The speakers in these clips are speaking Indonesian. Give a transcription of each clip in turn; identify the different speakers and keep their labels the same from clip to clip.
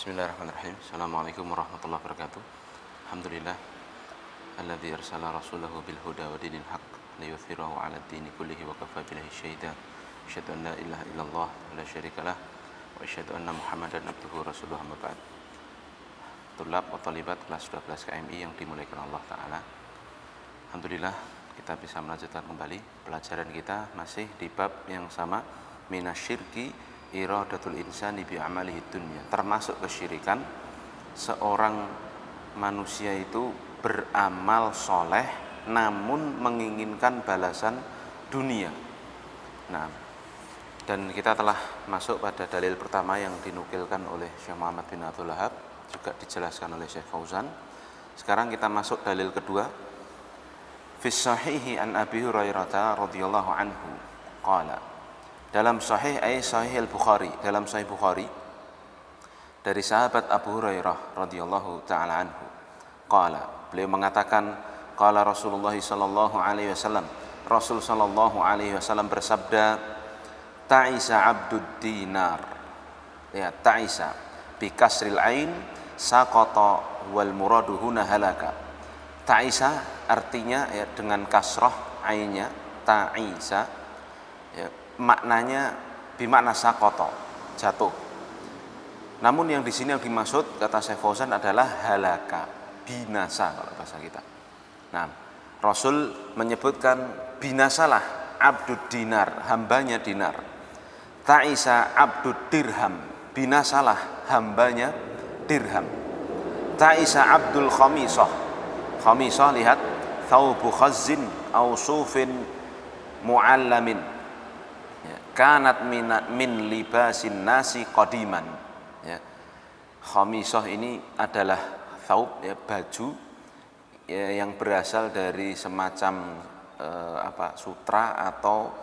Speaker 1: Bismillahirrahmanirrahim. Assalamualaikum warahmatullahi wabarakatuh. Alhamdulillah alladzi arsala rasulahu bil huda wa dinil haqq liyuthhirahu 'ala ad-dini kullihi wa kafa billahi syahida. Asyhadu an la ilaha illallah wa la syarikalah wa asyhadu anna Muhammadan abduhu rasuluhu amma ba'd. Tulab wa talibat kelas 12 KMI yang dimuliakan Allah taala. Alhamdulillah kita bisa melanjutkan kembali pelajaran kita masih di bab yang sama, minasyirki iradatul insani bi amalihi dunya, termasuk kesyirikan seorang manusia itu beramal soleh namun menginginkan balasan dunia. Nah, dan kita telah masuk pada dalil pertama yang dinukilkan oleh Syekh Muhammad bin Abdul Wahhab, juga dijelaskan oleh Syekh Fauzan. Sekarang kita masuk dalil kedua. Fi sahihi an Abi Hurairah radhiyallahu anhu qala, dalam sahih sahih al-Bukhari, dalam sahih Bukhari dari sahabat Abu Hurairah radhiyallahu taala anhu qala, beliau mengatakan qala Rasulullah sallallahu alaihi wasallam, Rasul sallallahu alaihi wasallam bersabda, ta'isa abdud dinar, ya, ta'isa bi kasril ain saqata wal muradu huna halaka. Ta'isa artinya, ya, dengan kasrah ainnya, ta'isa, ya, maknanya bimakna sakoto, jatuh. Namun yang di sini yang dimaksud, kata Syekh Fauzan, adalah halaka, binasa kalau bahasa kita. Nah, Rasul menyebutkan binasalah abdud dinar, hambanya dinar. Ta'isa abdud dirham, binasalah hambanya dirham. Ta'isa abdul khamisah, khamisah lihat, thawbu khazzin au sufin mu'allamin, kanat min libasin nasi qadiman, ya. Khamisah ini adalah thawb, ya, baju, ya, yang berasal dari semacam sutra atau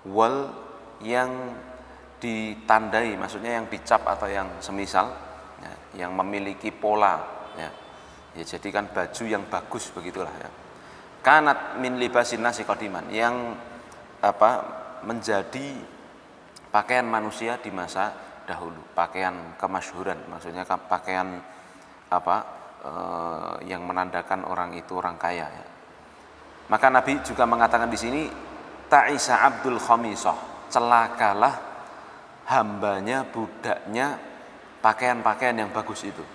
Speaker 1: wol yang ditandai, maksudnya yang dicap atau yang semisal, ya, yang memiliki pola, ya. Ya, jadi kan baju yang bagus begitulah, ya. Kanat min libasin nasi qadiman, yang menjadi pakaian manusia di masa dahulu, pakaian kemasyhuran, maksudnya pakaian yang menandakan orang itu orang kaya, ya. Maka Nabi juga mengatakan di sini, ta'isa abdul khamisah, celakalah hambanya, budaknya pakaian-pakaian yang bagus itu.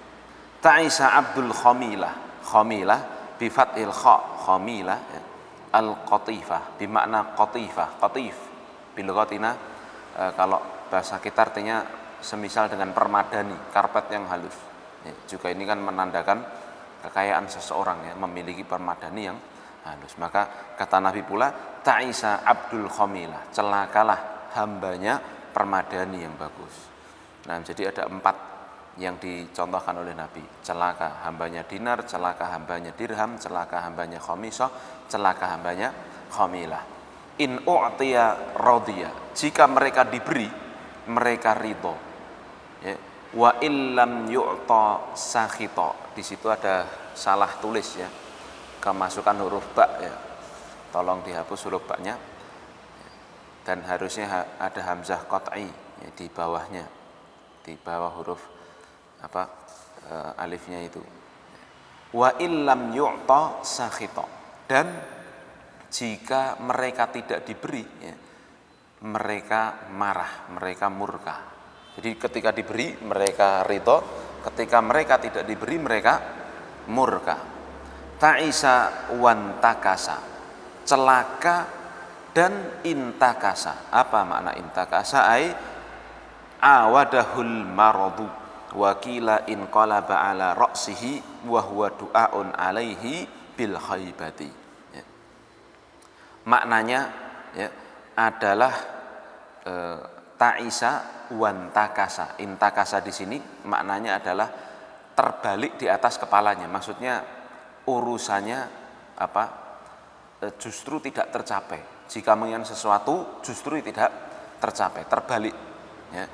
Speaker 1: Ta'isa abdul khamilah, khamilah bi fathil kha, khamilah, ya, al-qatifah, bimakna qatifah, qatif bilughatina, kalau bahasa kita artinya semisal dengan permadani, karpet yang halus, ya, juga ini kan menandakan kekayaan seseorang, ya, memiliki permadani yang halus. Maka kata Nabi pula, ta'isa abdul khamilah, celakalah hambanya permadani yang bagus. Nah, jadi ada 4 yang dicontohkan oleh Nabi: celaka hambanya dinar, celaka hambanya dirham, celaka hambanya khamisah, celaka hambanya khamilah. In u'tiya radhiya, jika mereka diberi mereka ridho, ya. Wa illam yu'ta sakhita, di situ ada salah tulis, ya, kemasukan huruf ba, ya, tolong dihapus huruf ba-nya, dan harusnya ada hamzah qat'i, ya, di bawahnya, di bawah huruf alifnya itu. Wa illam yu'ta sakhita, dan jika mereka tidak diberi, ya, mereka marah, mereka murka. Jadi ketika diberi mereka ridho, ketika mereka tidak diberi mereka murka. Ta'isa wantakasa, celaka dan intakasa. Apa makna intakasa? Ai awadahul maradu wa qila inqalaba ala ra'sihi wa huwa du'aun alaihi bil khaybati. Maknanya, ya, adalah ta'isa wantakasa. Intakasa di sini maknanya adalah terbalik di atas kepalanya. Maksudnya urusannya justru tidak tercapai. Jika menginginkan sesuatu justru tidak tercapai, terbalik, ya.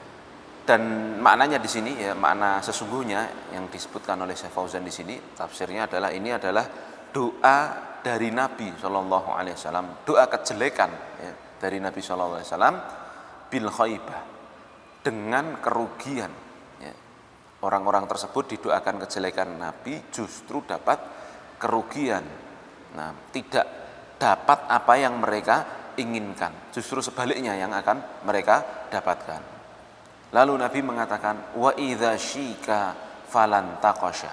Speaker 1: Dan maknanya di sini, ya, makna sesungguhnya yang disebutkan oleh Syekh Fauzan di sini, tafsirnya adalah ini adalah doa dari Nabi Shallallahu Alaihi Wasallam, doa kejelekan, ya, dari Nabi Shallallahu Alaihi Wasallam bil khaybah, dengan kerugian, ya, orang-orang tersebut didoakan kejelekan Nabi justru dapat kerugian. Nah, tidak dapat apa yang mereka inginkan, justru sebaliknya yang akan mereka dapatkan. Lalu Nabi mengatakan, wa idza syika falan taqasha,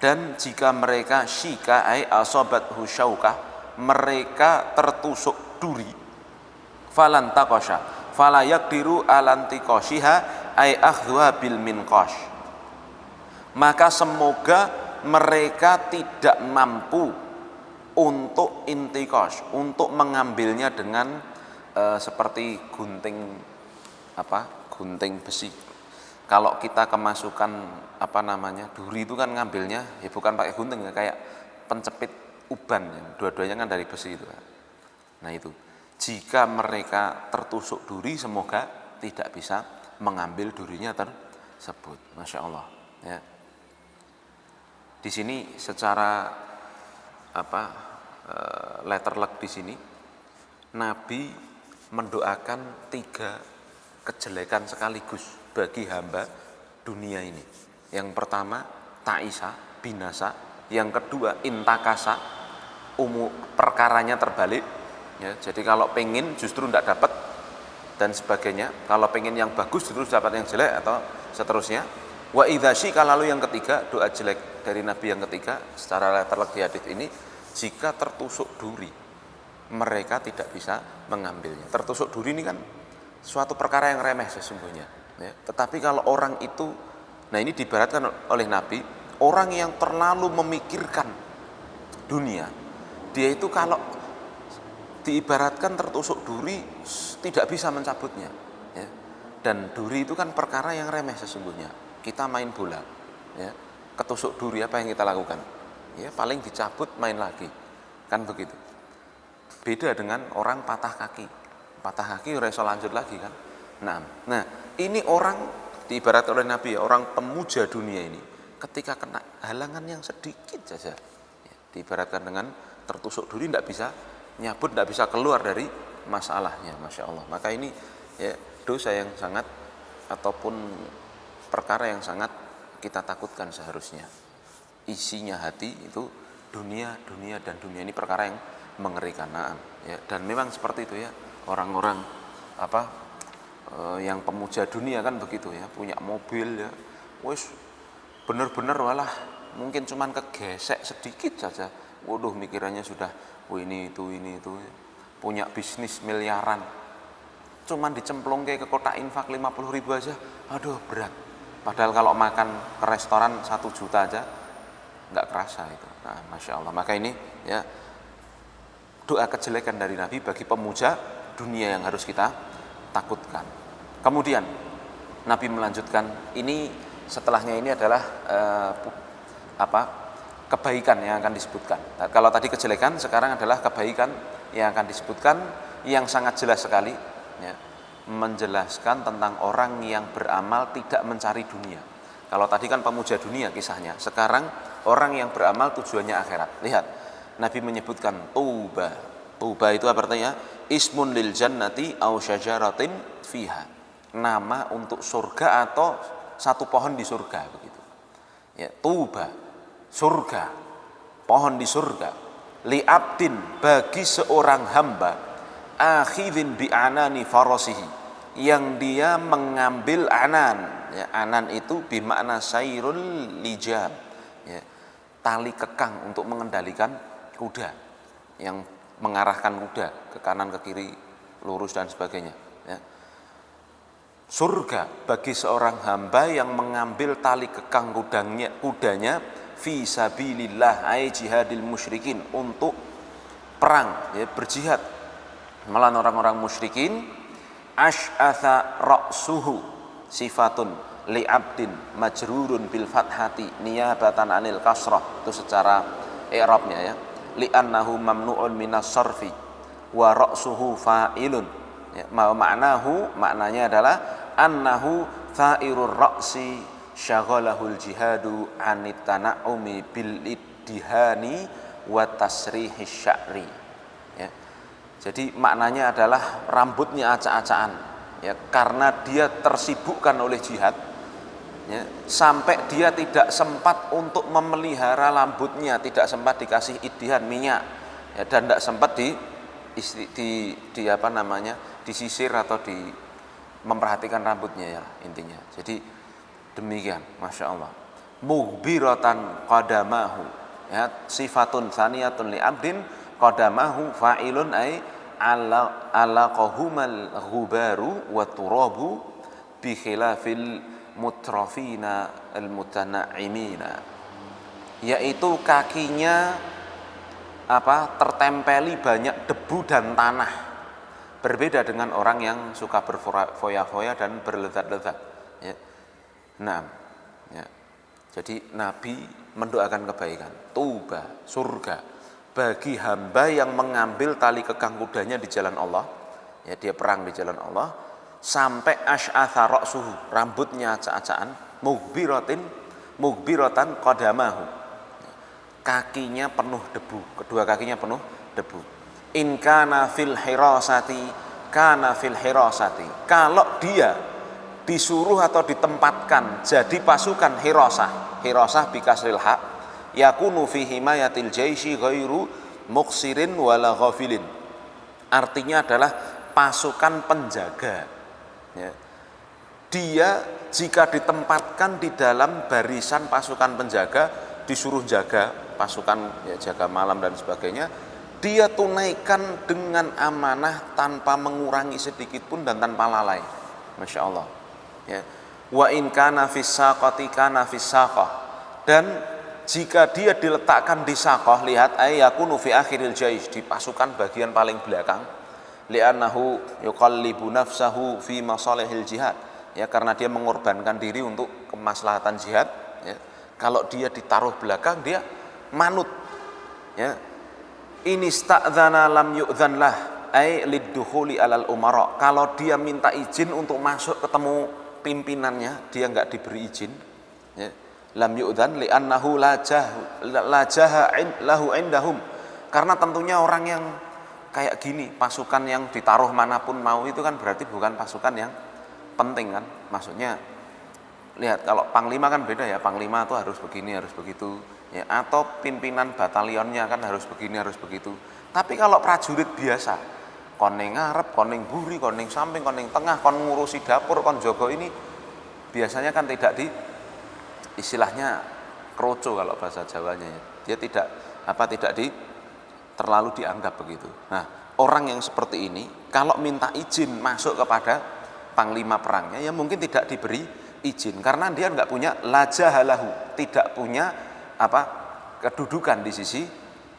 Speaker 1: dan jika mereka syika ai asabathu syaukah, mereka tertusuk duri, falan taqasha fala yaqdiru alantiqashiha ai akhdhuha bil minqash, maka semoga mereka tidak mampu untuk intikosh, untuk mengambilnya dengan seperti gunting gunting besi. Kalau kita kemasukan duri itu kan ngambilnya ya bukan pakai gunting ya, kayak pencepit uban yang dua-duanya kan dari besi itu. Nah itu, jika mereka tertusuk duri semoga tidak bisa mengambil durinya tersebut. Masya Allah ya. Di sini secara letterlek di sini Nabi mendoakan 3 kejelekan sekaligus bagi hamba dunia ini. Yang pertama ta'isa, binasa. Yang kedua intakasa, perkaranya terbalik ya. Jadi kalau pengen justru tidak dapat dan sebagainya. Kalau pengen yang bagus justru dapat yang jelek atau seterusnya. Wa idza syika, lalu yang ketiga, doa jelek dari Nabi yang ketiga secara letterlek di hadis ini, jika tertusuk duri mereka tidak bisa mengambilnya. Tertusuk duri ini kan suatu perkara yang remeh sesungguhnya ya. Tetapi kalau orang itu, nah ini diibaratkan oleh Nabi, orang yang terlalu memikirkan dunia, dia itu kalau diibaratkan tertusuk duri tidak bisa mencabutnya ya. Dan duri itu kan perkara yang remeh sesungguhnya. Kita main bola ya, ketusuk duri, apa yang kita lakukan ya, paling dicabut main lagi kan begitu. Beda dengan orang patah kaki ora iso lanjut lagi kan. Nah ini orang diibarat oleh Nabi ya, orang pemuja dunia ini ketika kena halangan yang sedikit saja ya, diibaratkan dengan tertusuk duri, tidak bisa nyabut, tidak bisa keluar dari masalahnya. Masya Allah. Maka ini ya dosa yang sangat, ataupun perkara yang sangat kita takutkan seharusnya. Isinya hati itu dunia dan dunia ini perkara yang mengerikan. Ya, dan memang seperti itu ya, orang-orang yang pemuja dunia kan begitu ya, punya mobil ya, wis bener-bener walah mungkin cuman kegesek sedikit saja, waduh mikirannya sudah ini itu, punya bisnis miliaran, cuman dicemplung ke kotak infak 50.000 aja, aduh berat. Padahal kalau makan ke restoran 1 juta aja nggak kerasa itu. Nah, Masya Allah. Maka ini ya doa kejelekan dari Nabi bagi pemuja dunia yang harus kita takutkan. Kemudian Nabi melanjutkan, ini setelahnya ini adalah kebaikan yang akan disebutkan. Nah, kalau tadi kejelekan, sekarang adalah kebaikan yang akan disebutkan, yang sangat jelas sekali ya, menjelaskan tentang orang yang beramal tidak mencari dunia. Kalau tadi kan pemuja dunia kisahnya, sekarang orang yang beramal tujuannya akhirat. Lihat, Nabi menyebutkan tuba. Tuba itu artinya ismun lil jannati au syajaratin fiha, nama untuk surga atau satu pohon di surga begitu. Ya, tuba, surga, pohon di surga. Li abdin, bagi seorang hamba, akhidhin bi anani farasihi, yang dia mengambil anan ya, anan itu bermakna sairul lijam ya, tali kekang untuk mengendalikan kuda, yang mengarahkan kuda ke kanan ke kiri, lurus dan sebagainya ya. Surga bagi seorang hamba yang mengambil tali kekang kudanya fi sabilillah ai jihadil musyrikin, untuk perang ya, berjihad melawan orang-orang musyrikin. Ash'atha ra'suhu sifatun li'abdin majrurun bil fathati niyabatan anil kasrah, itu secara i'rabnya ya, li'annahu mamnu'un minas sarfi wa ra'suhu fa'ilun ya, maknanya adalah annahu tha'irur ra'si syaghalahul jihadu anit tana'umi bil iddihani wa tasrihis sya'ri ya. Jadi maknanya adalah rambutnya acak-acakan ya, karena dia tersibukkan oleh jihad,
Speaker 2: ya, sampai dia tidak sempat untuk memelihara rambutnya, tidak sempat dikasih idihan minyak, ya, dan tidak sempat di apa namanya, disisir atau memperhatikan rambutnya, ya intinya. Jadi demikian, masya Allah. Mughbiratan qadamahu, ya, sifatun tsaniyatun li abdin qadamahu fa'ilun ay alaqahumal ghubaru wa turabu bi khilafil mutrafina al mutana'imina, yaitu kakinya tertempeli banyak debu dan tanah, berbeda dengan orang yang suka berfoya-foya dan berlezat-lezat, ya. Nah, ya. Jadi Nabi mendoakan kebaikan, tuba, surga bagi hamba yang mengambil tali kekang kudanya di jalan Allah, ya, dia perang di jalan Allah, sampai asy'atha ra'suhu, rambutnya acak-acakan, mughbiratan qadamahu, kakinya penuh debu, kedua kakinya penuh debu. In kana fil hirasati, kalau dia disuruh atau ditempatkan jadi pasukan hirasah bikasril haq, yakunu fi himayatil jaisi ghairu muqsirin wala ghafilin, artinya adalah pasukan penjaga, ya. Dia jika ditempatkan di dalam barisan pasukan penjaga, disuruh jaga pasukan, ya, jaga malam dan sebagainya, dia tunaikan dengan amanah tanpa mengurangi sedikit pun dan tanpa lalai, masya Allah, ya. Wa in kana fis saqati kana fis saqah, dan jika dia diletakkan di saqah, lihat ayakunu fi akhiril jais, di pasukan bagian paling belakang, li'annahu yuqallibu nafsahu fi masalihil jihad, ya, karena dia mengorbankan diri untuk kemaslahatan jihad, ya. Kalau dia ditaruh belakang, dia manut, ya. Ini sta'dzana lam yu'dzan lah ay liddukhuli alal umara, kalau dia minta izin untuk masuk ketemu pimpinannya, dia enggak diberi izin, ya. Lam yu'dzan li'annahu la jaha lahu indahum, karena tentunya orang yang kayak gini, pasukan yang ditaruh manapun mau itu kan berarti bukan pasukan yang penting kan, maksudnya lihat kalau panglima kan beda, ya, panglima itu harus begini harus begitu, ya, atau pimpinan batalionnya kan harus begini harus begitu. Tapi kalau prajurit biasa, koneng ngarep, koneng buri, koneng samping, koneng tengah, kon ngurusi dapur, kon jogo, ini biasanya kan tidak istilahnya kroco kalau bahasa Jawanya, ya. Dia tidak terlalu dianggap begitu. Nah, orang yang seperti ini kalau minta izin masuk kepada panglima perangnya, ya mungkin tidak diberi izin karena dia enggak punya lajahalahu, tidak punya kedudukan di sisi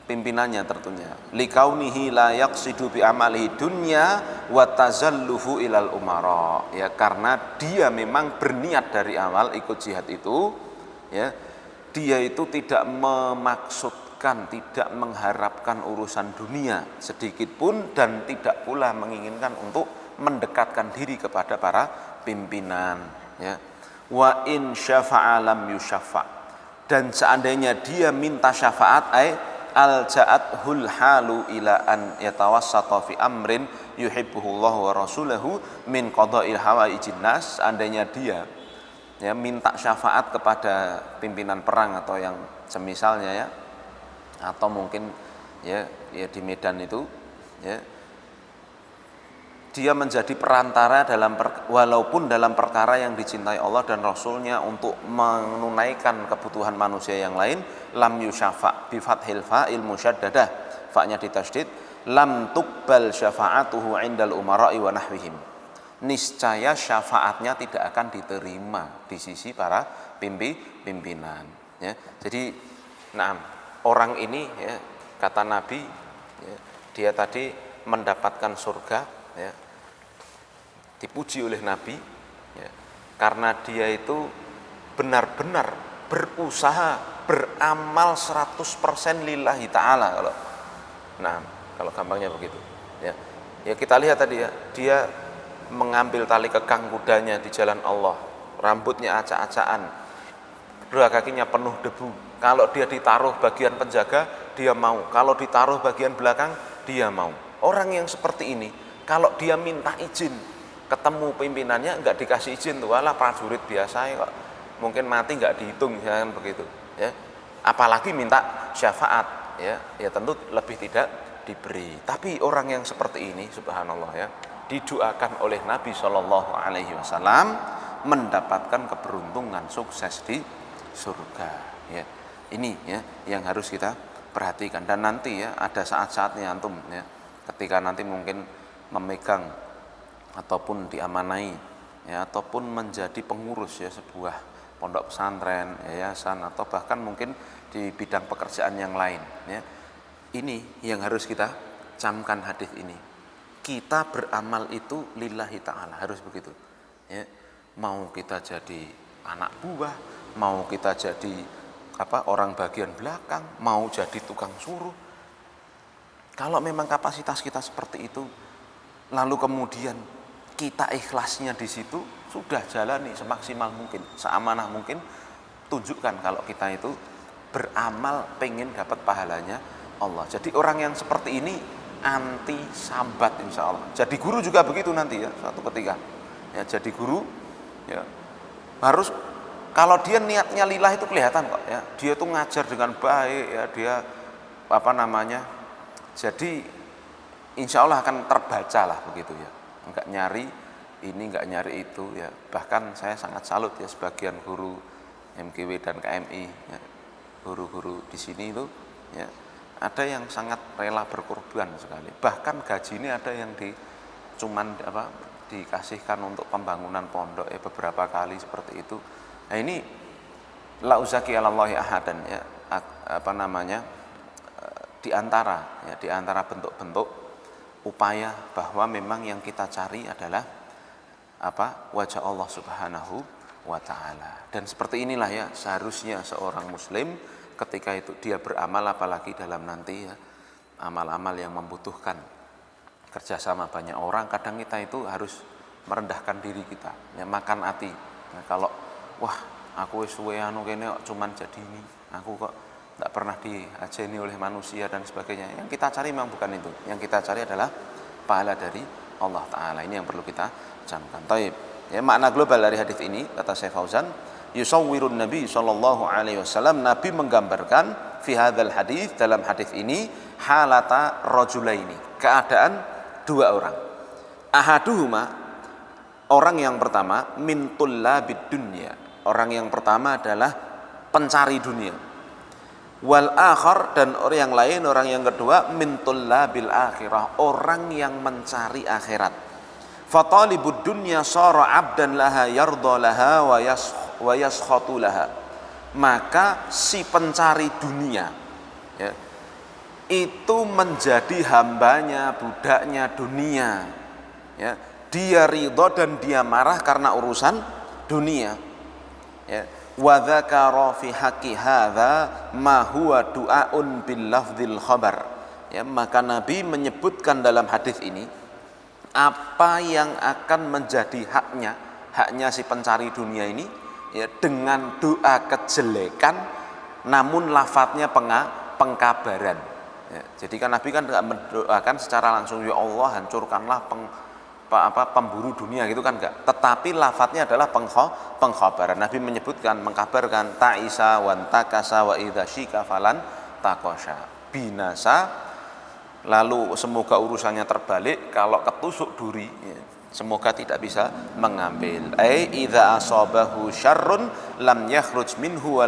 Speaker 2: pimpinannya tentunya. Likaunihi la yaqsidu bi amalihi dunya wa tazallufu ilal umara, ya, karena dia memang berniat dari awal ikut jihad itu, ya, dia itu tidak memaksudkan, tidak mengharapkan urusan dunia sedikit pun, dan tidak pula menginginkan untuk mendekatkan diri kepada para pimpinan, ya. Wa in syafa'a lam yusyaffa, dan seandainya dia minta syafaat alja'athul halu ila an yatawassata fi amrin yuhibbuhullahu wa rasuluhu min qada'il hawaijin nas, seandainya dia, ya, minta syafaat kepada pimpinan perang atau yang semisalnya, ya, atau mungkin ya di medan itu, ya, dia menjadi perantara walaupun dalam perkara yang dicintai Allah dan Rasulnya untuk menunaikan kebutuhan manusia yang lain, lam yusyafa' bi fathil fa'il musyaddadah, fa'nya ditasydid, lam tuqbal syafa'atuhu 'indal umara'i wa nahwihim, niscaya syafaatnya tidak akan diterima di sisi para pimpinan, ya. Jadi orang ini, ya, kata Nabi, ya, dia tadi mendapatkan surga, ya, dipuji oleh Nabi, ya, karena dia itu benar-benar berusaha beramal 100% lillahi ta'ala, kalau gampangnya begitu, ya. Ya, kita lihat tadi, ya, dia mengambil tali kekang kudanya di jalan Allah, rambutnya acak-acakan, kedua kakinya penuh debu. Kalau dia ditaruh bagian penjaga, dia mau. Kalau ditaruh bagian belakang, dia mau. Orang yang seperti ini, kalau dia minta izin ketemu pimpinannya, enggak dikasih izin tuh, walah prajurit biasa kok, mungkin mati nggak dihitung misalkan begitu ya, apalagi minta syafaat ya tentu lebih tidak diberi. Tapi orang yang seperti ini subhanallah ya, didoakan oleh Nabi Shallallahu Alaihi Wasallam mendapatkan keberuntungan sukses di surga ya. Ini ya yang harus kita perhatikan. Dan nanti ya ada saat-saatnya antum ya, ketika nanti mungkin memegang ataupun diamanai ya, ataupun menjadi pengurus ya sebuah pondok pesantren, yayasan, atau bahkan mungkin di bidang pekerjaan yang lain ya. Ini yang harus kita camkan hadis ini. Kita beramal itu lillahi ta'ala, harus begitu ya. Mau kita jadi anak buah, mau kita jadi orang bagian belakang, mau jadi tukang suruh, kalau memang kapasitas kita seperti itu, lalu kemudian kita ikhlasnya di situ, sudah jalani semaksimal mungkin, seamanah mungkin, tunjukkan kalau kita itu beramal pengen dapat pahalanya Allah. Jadi orang yang seperti ini anti sambat insya Allah. Jadi guru juga begitu nanti ya, suatu ketika ya, jadi guru ya harus, kalau dia niatnya lillah itu kelihatan kok ya, dia tuh ngajar dengan baik ya, dia jadi insya Allah akan terbaca lah begitu ya, enggak nyari ini, enggak nyari itu ya. Bahkan saya sangat salut ya sebagian guru MKW dan KMI ya, guru-guru di sini itu ya, ada yang sangat rela berkorban sekali. Bahkan gaji ini ada yang dikasihkan untuk pembangunan pondok ya, beberapa kali seperti itu. Nah ini la uzaki 'alallahi ahadan ya, di antara bentuk-bentuk upaya bahwa memang yang kita cari adalah wajah Allah Subhanahu wa taala. Dan seperti inilah ya seharusnya seorang muslim ketika itu dia beramal, apalagi dalam nanti ya amal-amal yang membutuhkan kerjasama banyak orang. Kadang kita itu harus merendahkan diri kita ya, makan hati. Nah, kalau wah aku wis suwe kene kok cuman jadi ini, aku kok tidak pernah diajeni oleh manusia dan sebagainya. Yang kita cari memang bukan itu. Yang kita cari adalah pahala dari Allah Ta'ala. Ini yang perlu kita camkan. Taib. Ya, makna global dari hadis ini kata Syekh Fauzan, yusawwirun Nabi sallallahu alaihi wasallam, Nabi menggambarkan fi hadzal hadis, dalam hadis ini, halata rajulaini, keadaan dua orang. Ahaduhuma, orang yang pertama, min tullabid dunya, orang yang pertama adalah pencari dunia. Wal akhar, dan orang yang lain, orang yang kedua, min tullabil akhirah, orang yang mencari akhirat. Fatalibud dunya sara abdan laha yardha laha wa yaskhatu laha. Maka si pencari dunia ya, itu menjadi hambanya, budaknya dunia ya. Dia ridho dan dia marah karena urusan dunia ya. Wa dzakara fi haqqi hadza ma huwa du'aun bil lafdzil khabar ya. Maka Nabi menyebutkan dalam hadis ini apa yang akan menjadi haknya si pencari dunia ini ya, dengan doa kejelekan namun lafadznya pengkabaran ya. Jadi kan Nabi kan tidak mendoakan secara langsung ya Allah hancurkanlah pemburu dunia gitu kan enggak, tetapi lafadznya adalah pengkhabaran. Nabi menyebutkan, mengkabarkan ta'isa wan takasa wa idza syika falan takosha, binasa lalu semoga urusannya terbalik, kalau ketusuk duri ya, semoga tidak bisa mengambil. Idza asabahu syarrun lam yakhruj minhu wa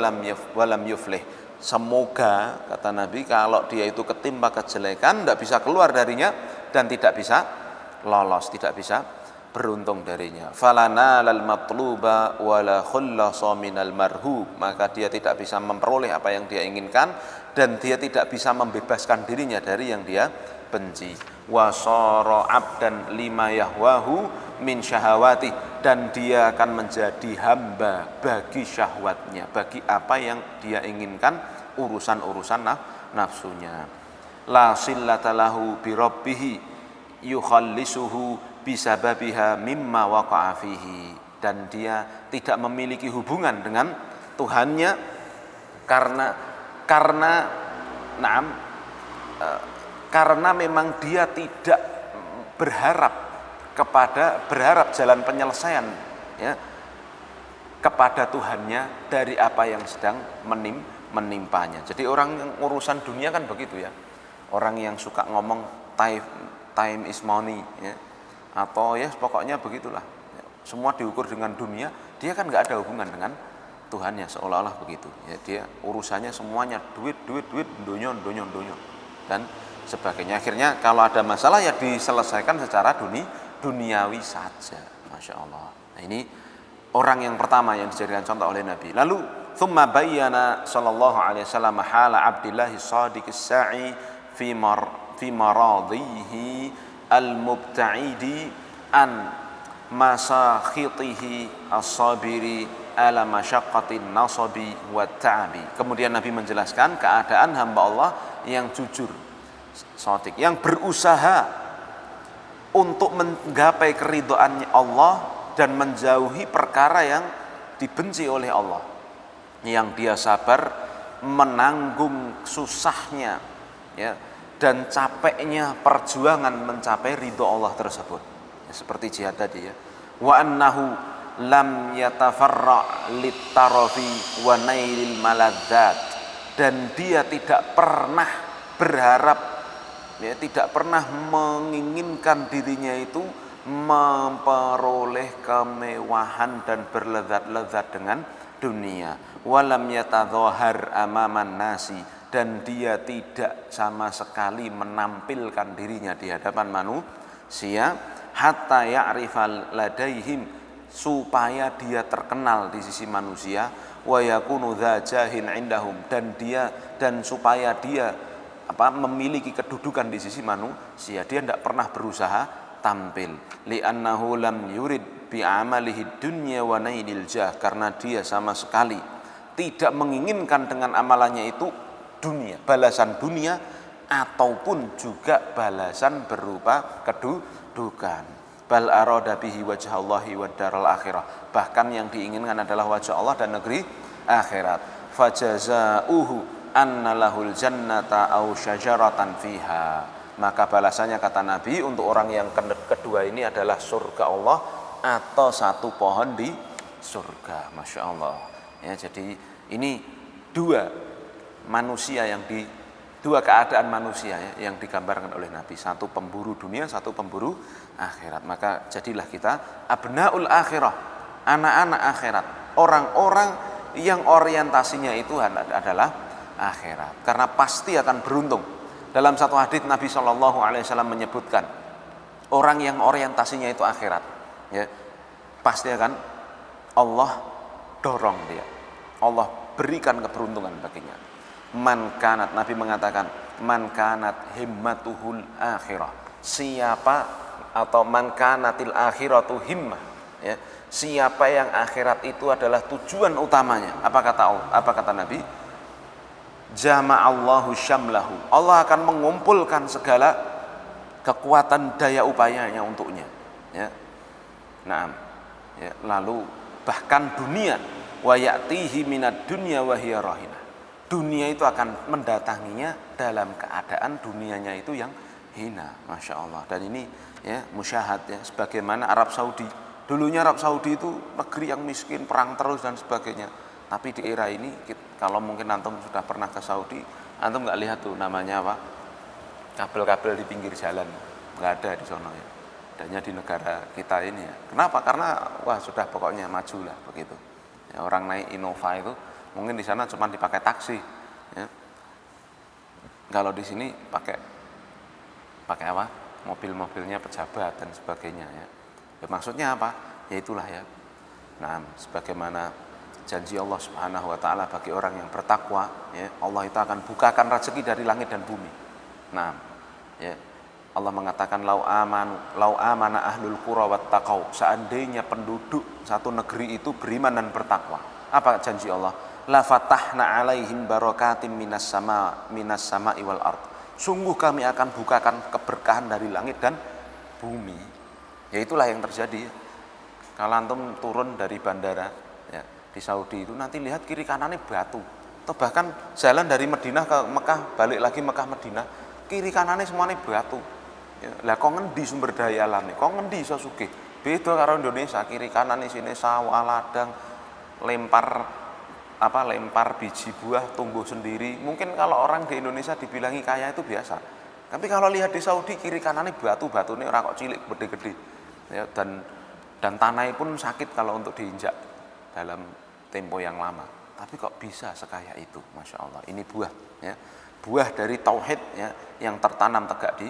Speaker 2: lam yuflih. Semoga kata Nabi kalau dia itu ketimpa kejelekan tidak bisa keluar darinya dan tidak bisa lolos, tidak bisa beruntung darinya. Falana lal matluba wala khallasa minal marhub, maka dia tidak bisa memperoleh apa yang dia inginkan dan dia tidak bisa membebaskan dirinya dari yang dia benci. Wasara abdan lima yahwahu min syahawati, dan dia akan menjadi hamba bagi syahwatnya, bagi apa yang dia inginkan, urusan-urusan nafsunya. La sillata lahu bi rabbih yukhallisuhu bisababiha mimma waqa'a fihi, dan dia tidak memiliki hubungan dengan Tuhannya karena memang dia tidak berharap jalan penyelesaian ya, kepada Tuhannya dari apa yang sedang menimpanya. Jadi orang yang urusan dunia kan begitu ya. Orang yang suka ngomong time is money ya. Atau ya pokoknya begitulah. Semua diukur dengan dunia, dia kan nggak ada hubungan dengan Tuhannya, seolah-olah begitu. Ya, dia urusannya semuanya duit, dunia dan sebagainya. Akhirnya kalau ada masalah ya diselesaikan secara duniawi saja. Masya Allah. Nah, ini orang yang pertama yang dijadikan contoh oleh Nabi. Lalu thumma bayyana sallallahu alaihi wasallam hala Abdillah as-Sadiq as-Sa'i fi maradhihi al-mubta'idi an masakhitihi as-sabiri ala masyaqqatin nasabi wa ta'abi. Kemudian Nabi menjelaskan keadaan hamba Allah yang jujur, shadiq, yang berusaha untuk menggapai keridhaan Allah dan menjauhi perkara yang dibenci oleh Allah, yang dia sabar menanggung susahnya ya, dan capeknya perjuangan mencapai ridho Allah tersebut ya, seperti jihad tadi ya. Wa annahu lam yatafarra' littarafi wa nailil maladzat, dan dia tidak pernah berharap ya, tidak pernah menginginkan dirinya itu memperoleh kemewahan dan berlezat-lezat dengan dunia. Walam yatadhahar amaman nasi, dan dia tidak sama sekali menampilkan dirinya di hadapan manusia, hatta ya'rifal ladaihim, supaya dia terkenal di sisi manusia, wa yakunu dza jahin indahum, dan supaya dia memiliki kedudukan di sisi manusia. Dia tidak pernah berusaha tampil, li'annahu lam yurid bi'amalihi dunya wa nailil jah, karena dia sama sekali tidak menginginkan dengan amalannya itu dunia, balasan dunia ataupun juga balasan berupa kedudukan. Bal arada bihi wajhallahi wad daral akhirah, bahkan yang diinginkan adalah wajah Allah dan negeri akhirat. Fajazauhu anna lahul jannata aw syajaratan fiha, maka balasannya kata Nabi untuk orang yang kedua ini adalah surga Allah atau satu pohon di surga. Masya Allah ya. Jadi ini dua keadaan manusia ya, yang digambarkan oleh Nabi, satu pemburu dunia, satu pemburu akhirat. Maka jadilah kita abnaul akhirah, anak-anak akhirat, orang-orang yang orientasinya itu adalah akhirat, karena pasti akan beruntung. Dalam satu hadits Nabi SAW menyebutkan orang yang orientasinya itu akhirat ya, pasti akan Allah dorong dia, Allah berikan keberuntungan baginya. Man kanat, Nabi mengatakan man kanat himmatuhul akhirah, siapa atau man kanatil akhiratu himmah ya, siapa yang akhirat itu adalah tujuan utamanya, apa kata Nabi? Jama'allahu syamlahu, Allah akan mengumpulkan segala kekuatan daya upayanya untuknya ya. Nah ya, lalu bahkan dunia, wa ya'tihi minad dunya wa hiya rahinah, dunia itu akan mendatanginya dalam keadaan dunianya itu yang hina. Masya Allah. Dan ini ya musyahad ya, sebagaimana Arab Saudi. Dulunya Arab Saudi itu negeri yang miskin, perang terus dan sebagainya. Tapi di era ini, kalau mungkin antum sudah pernah ke Saudi, antum nggak lihat tuh namanya apa, kabel-kabel di pinggir jalan, nggak ada di sana ya. Adanya di negara kita ini ya. Kenapa? Karena wah sudah pokoknya maju lah begitu. Ya, orang naik Innova itu mungkin di sana cuma dipakai taksi. Ya. Kalau di sini pakai apa? Mobil-mobilnya pejabat dan sebagainya ya. Ya, maksudnya apa? Ya itulah ya. Nah, sebagaimana janji Allah Subhanahu wa taala bagi orang yang bertakwa ya, Allah itu akan bukakan rezeki dari langit dan bumi. Nah, ya. Allah mengatakan lau amana ahlul qura wattaqau, seandainya penduduk satu negeri itu beriman dan bertakwa. Apa janji Allah? La fatahna alaihim barakatim minas sama'i wal ard. Sungguh kami akan bukakan keberkahan dari langit dan bumi. Ya itulah yang terjadi. Kalau antum turun dari bandara ya, di Saudi itu nanti lihat kiri kanannya batu. Atau bahkan jalan dari Madinah ke Mekah, balik lagi Mekah Madinah, kiri kanannya semuanya batu. Ya, lah kok ngendi sumber daya alam nih? Kok ngendi iso sugih? Beda karo Indonesia, kiri kanan di sini sawah, ladang, lempar biji buah tumbuh sendiri. Mungkin kalau orang di Indonesia dibilangi kaya itu biasa. Tapi kalau lihat di Saudi kiri kanannya batu ini ora kok cilik gede-gede. Ya, dan tanahnya pun sakit kalau untuk diinjak dalam tempo yang lama. Tapi kok bisa sekaya itu, masya Allah. Ini buah, ya, buah dari tauhid, ya, yang tertanam tegak di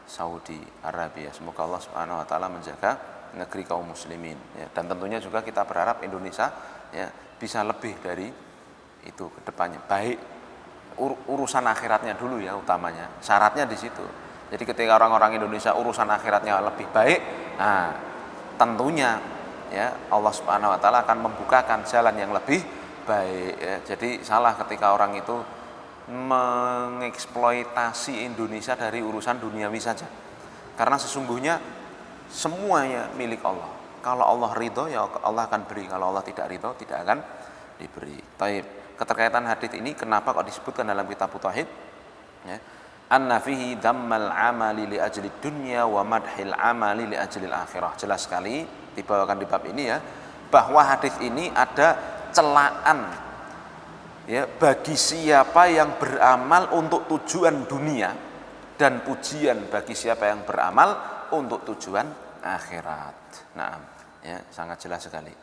Speaker 2: Saudi Arabia. Semoga Allah Subhanahu Wa Taala menjaga negeri kaum muslimin. Ya, dan tentunya juga kita berharap Indonesia, ya, bisa lebih dari itu ke depannya. Baik urusan akhiratnya dulu, ya, utamanya. Syaratnya di situ. Jadi ketika orang-orang Indonesia urusan akhiratnya lebih baik, nah tentunya, ya, Allah Subhanahu Wa Taala akan membukakan jalan yang lebih baik, ya. Jadi salah ketika orang itu mengeksploitasi Indonesia dari urusan duniawi saja, karena sesungguhnya semuanya milik Allah. Kalau Allah ridho, ya Allah akan beri. Kalau Allah tidak ridho, tidak akan diberi. Taib. Keterkaitan hadis ini kenapa kok disebutkan dalam kitab tauhid, ya? Anna fihi dammal amali li ajli dunya wa madhil amali li ajli akhirah. Jelas sekali dibawakan di bab ini, ya, bahwa hadis ini ada celaan, ya, bagi siapa yang beramal untuk tujuan dunia dan pujian bagi siapa yang beramal untuk tujuan akhirat. Nah, ya, sangat jelas sekali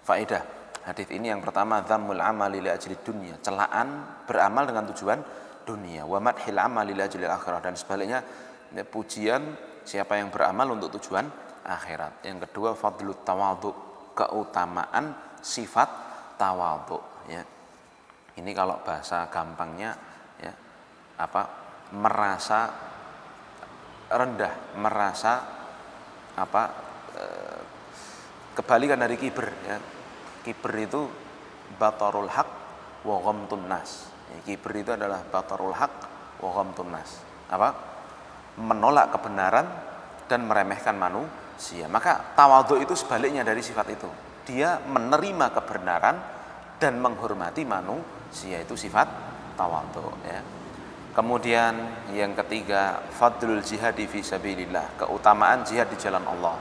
Speaker 2: faedah hadis ini. Yang pertama, dhammul amali li ajli dunya, celaan beramal dengan tujuan dunia, wa madhil amali li ajli akhirah, dan sebaliknya, ya, pujian siapa yang beramal untuk tujuan akhirat. Yang kedua, fadlut tawadhu, keutamaan sifat tawadhu, ya. Ini kalau bahasa gampangnya, ya, merasa rendah, merasa kebalikan dari kiber, ya. Kiber itu batarul haq wa ghamtun nas. Kiber itu adalah batarul haq wa ghamtun nas. Menolak kebenaran dan meremehkan manusia. Maka tawadhu itu sebaliknya dari sifat itu. Dia menerima kebenaran dan menghormati manusia, itu sifat tawadhu, ya. Kemudian yang ketiga, fadlul jihadi fi sabilillah, keutamaan jihad di jalan Allah.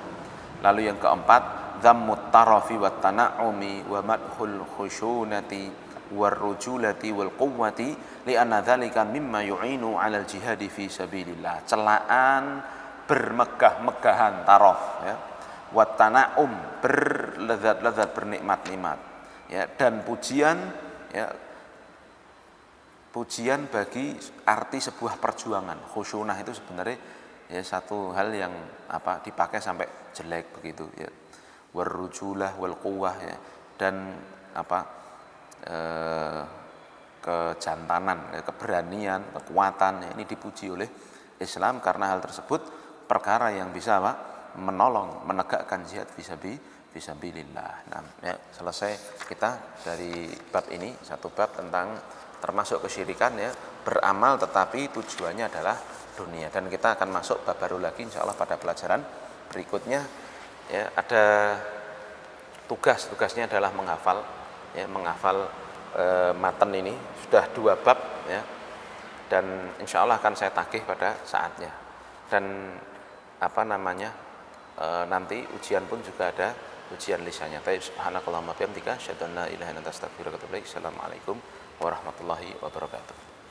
Speaker 2: Lalu yang keempat, dhammut tarafi wat tana'umi wa madhul khusyunati war rujulati wal quwwati li anna dzalika mimma yu'inu 'alal jihadi fi sabilillah. Celaan bermegah-megahan, taraf, ya, wat tana'um, berlezat-lezat, bernikmat-nikmat, ya, dan pujian, ya, pujian bagi arti sebuah perjuangan. Khusyunah itu sebenarnya, ya, satu hal yang dipakai sampai jelek begitu, ya. Warujulah wal quwwah, ya, dan kejantanan, ya, keberanian, kekuatan, ya, ini dipuji oleh Islam karena hal tersebut perkara yang bisa menolong, menegakkan jihad fisabilillah. Nah, ya, selesai kita dari bab ini, satu bab tentang termasuk kesyirikan, ya, beramal tetapi tujuannya adalah dunia. Dan kita akan masuk bab baru lagi insyaallah pada pelajaran berikutnya, ya. Ada tugasnya adalah menghafal, ya, menghafal matan ini. Sudah 2 bab, ya, dan insyaallah akan saya tagih pada saatnya. Dan nanti ujian pun juga ada ujian lisannya. Baik, subhanakallahumma bihamdika asyhadu an la ilaha illa anta astaghfiruka wa atubu ilaik. Assalamualaikum warahmatullahi wabarakatuh.